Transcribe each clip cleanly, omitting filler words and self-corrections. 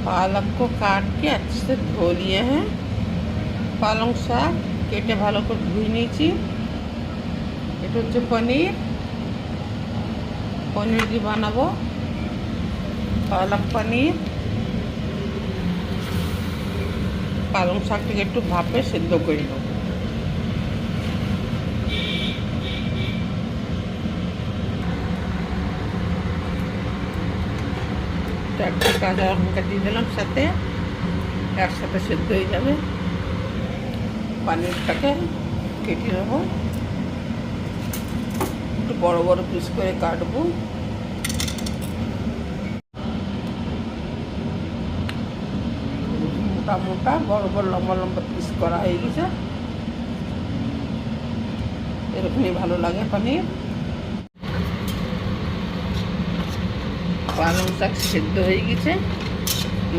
पालक को काट के अच्छे से धो लिए हैं। पालंग শাক কেটে ভালো করে ধুয়ে নিয়েছি। এটা হচ্ছে পনির, পনির দিয়ে বানাবো পালক পনির। পালং শাকটাকে একটু ভাপে সেদ্ধ করে নেব। চারটে কাঁচা লঙ্কা দিয়ে দিলাম, সাথে একসাথে সেদ্ধ হয়ে যাবে। পনিরটাকে কেটে নেব, একটু বড় বড় পিস করে কাটবো। মোটা মোটা বড় বড় লম্বা লম্বা পিস করা হয়ে গেছে। এরকমই ভালো লাগে পনির। পালং শাক সেদ্ধ হয়ে গেছে,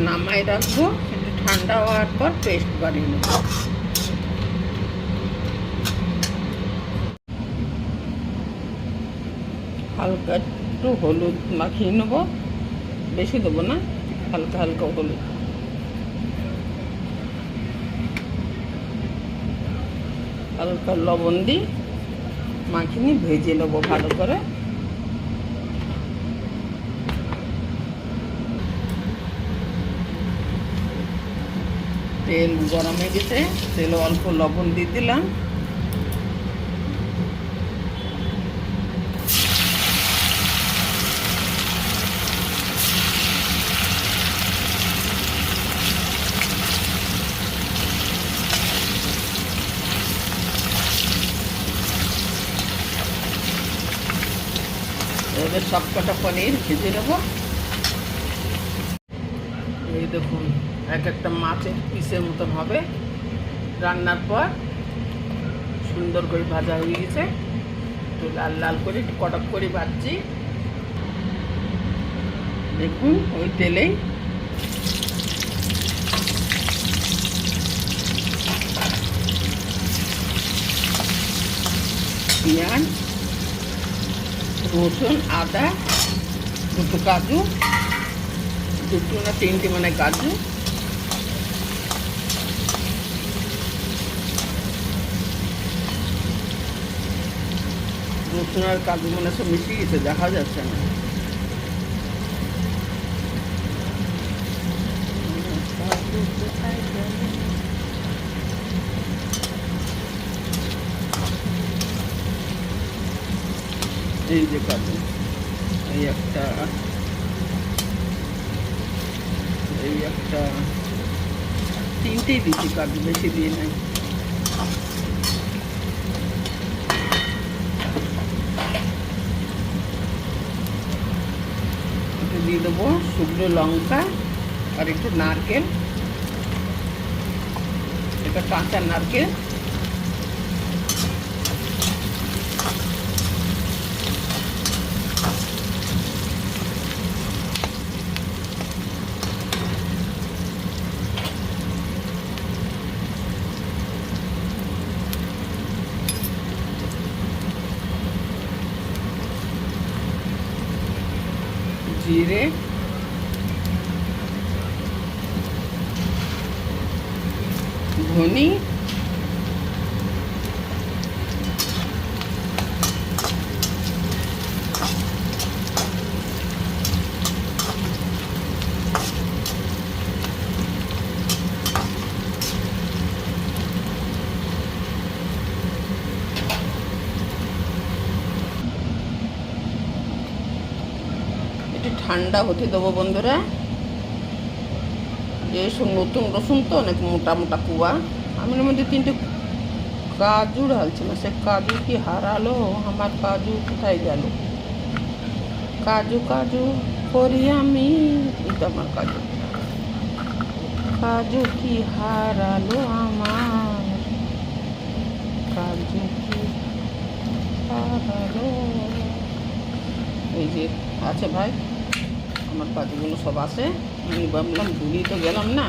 নামাই রাখবো। একটু ঠান্ডা হওয়ার পর পেস্ট বানিয়ে নেব। হালকা একটু হলুদ মাখিয়ে নেব, বেশি দেবো না, হালকা হালকা হলুদ। হালকা লবণ দিই, মাখিয়ে ভেজে নেবো ভালো করে। তেল গরম হয়ে গেছে, তেলে অল্প লবণ দিয়ে দিলাম। এবার সবকটা পনির ভেজে নেব। এই দেখুন, এক একটা মাছের পিসের মতন হবে। রান্নার পর সুন্দর করে ভাজা হয়ে গেছে, একটু লাল লাল করে একটু কটক করে ভাজছি। দেখুন ওই তেলেই পেঁয়াজ, রসুন, আদা, দুটো কাজু, দুটো না তিনটে মানে কাজু, রসুন আর কাজু মানে সব মিশিয়ে গেছে, দেখা যাচ্ছে না। এই যে কাজু, এই একটা, এই একটা, তিনটেই দিচ্ছি কাজু, বেশি দিয়ে নাই। একটু দিয়ে দেবো শুকনো লঙ্কা আর একটু নারকেল, এটা কাঁচা নারকেল। জিরে, ধনি, ঠান্ডা হতে দেবো বন্ধুরা। এইসব নতুন রসুন তো অনেক মোটা মোটা কুয়া। আমি এর মধ্যে তিনটে কাজু ঢালছি না, সে কাজু কি হারালো, আমার কাজু কোথায় গেল? কাজু কাজু করি আমি, এই তো আমার কাজু। কাজু কি হারালো আমার, কাজু কি হারালো। এই যে আছে ভাই, আমার কাজুগুলো সব আছে। আমি ভাবলাম ভুলি তো গেলাম না।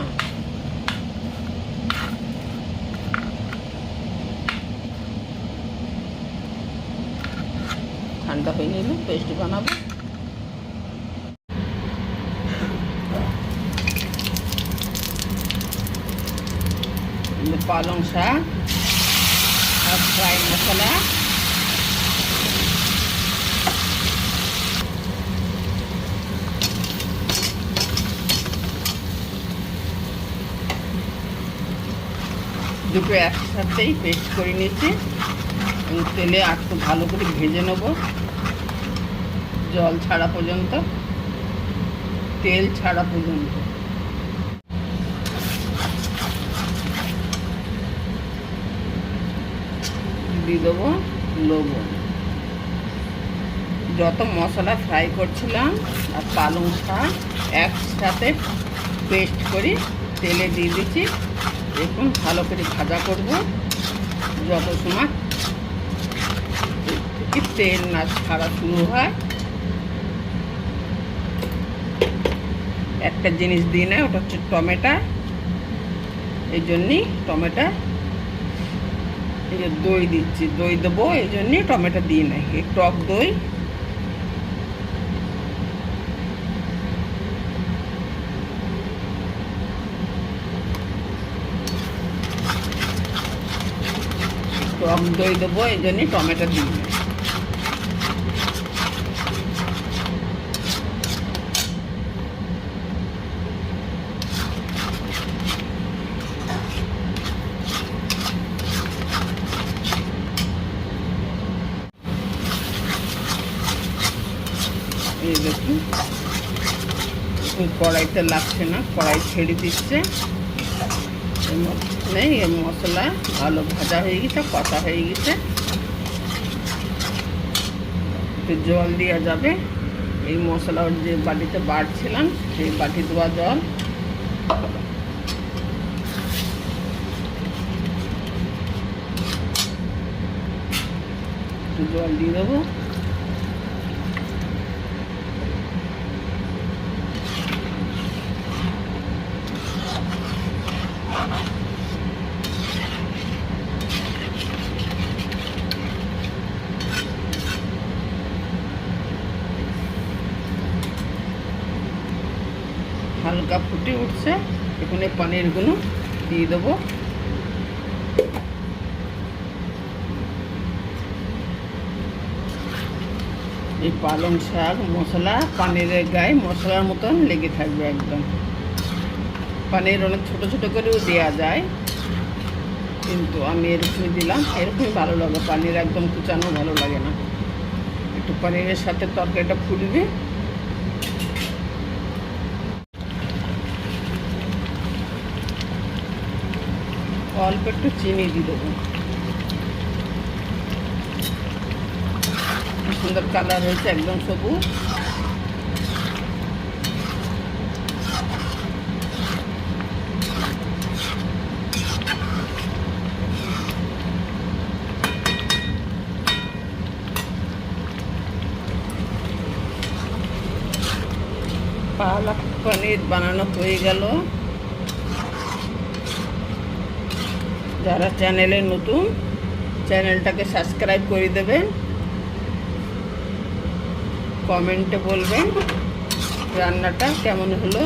ঠান্ডা হয়ে নিলে পেস্ট বানাবো। পালং শাক আর ফ্রাই মশলা, দুটো একসাথেই পেস্ট করে নিচ্ছি। তেলে একটু ভালো করে ভেজে নেব, জল ছাড়া পর্যন্ত, তেল ছাড়া পর্যন্ত। দিয়ে দেবো লবণ। যত মশলা ফ্রাই করছিলাম আর পালং শাক একসাথে পেস্ট করে তেলে দিয়ে দিচ্ছি। দেখুন ভালো করে ভাজা করব যত সময় তেল না ছাড়া শুরু হয়। একটা জিনিস দিই না, ওটা হচ্ছে টমেটো। এই জন্যই টমেটো, এই যে দই দিচ্ছি, দই দেবো এই জন্যই টমেটো দিই না, এই টক দই। টক দই দেবো এই জন্যই টমেটো দিই না। এই দেখুন কড়াইতে লাগছে না, কড়াই ছেড়ে দিচ্ছে। নেই মশলা ভালো ভাজা হয়ে গেছে, কষা হয়ে গেছে। একটু জল দেওয়া যাবে। এই মশলা যে বাটিতে বাড়ছিলাম সেই বাটি দেওয়া জল। একটু জল দিয়ে দেবো। হালকা ফুটে উঠছে, এখানে পনিরগুলো দিয়ে দেবো। এই পালং শাক মশলা পনিরের গায়ে মশলার মতন লেগে থাকবে একদম। পনির অনেক ছোট ছোট করেও দেওয়া যায়, কিন্তু আমি এরকমই দিলাম, এরকমই ভালো লাগে। পনির একদম কুচানো ভালো লাগে না। একটু পনিরের সাথে তরকারিটা ফুটবে। অল্প একটু চিনি দিয়ে দেবো। সুন্দর কালার হয়েছে, একদম সবুজ। পালক পনির বানানো হয়ে গেল। যারা চ্যানেলে নতুন, চ্যানেলটাকে সাবস্ক্রাইব করে দেবেন, কমেন্টে বলবেন রান্নাটা কেমন হলো।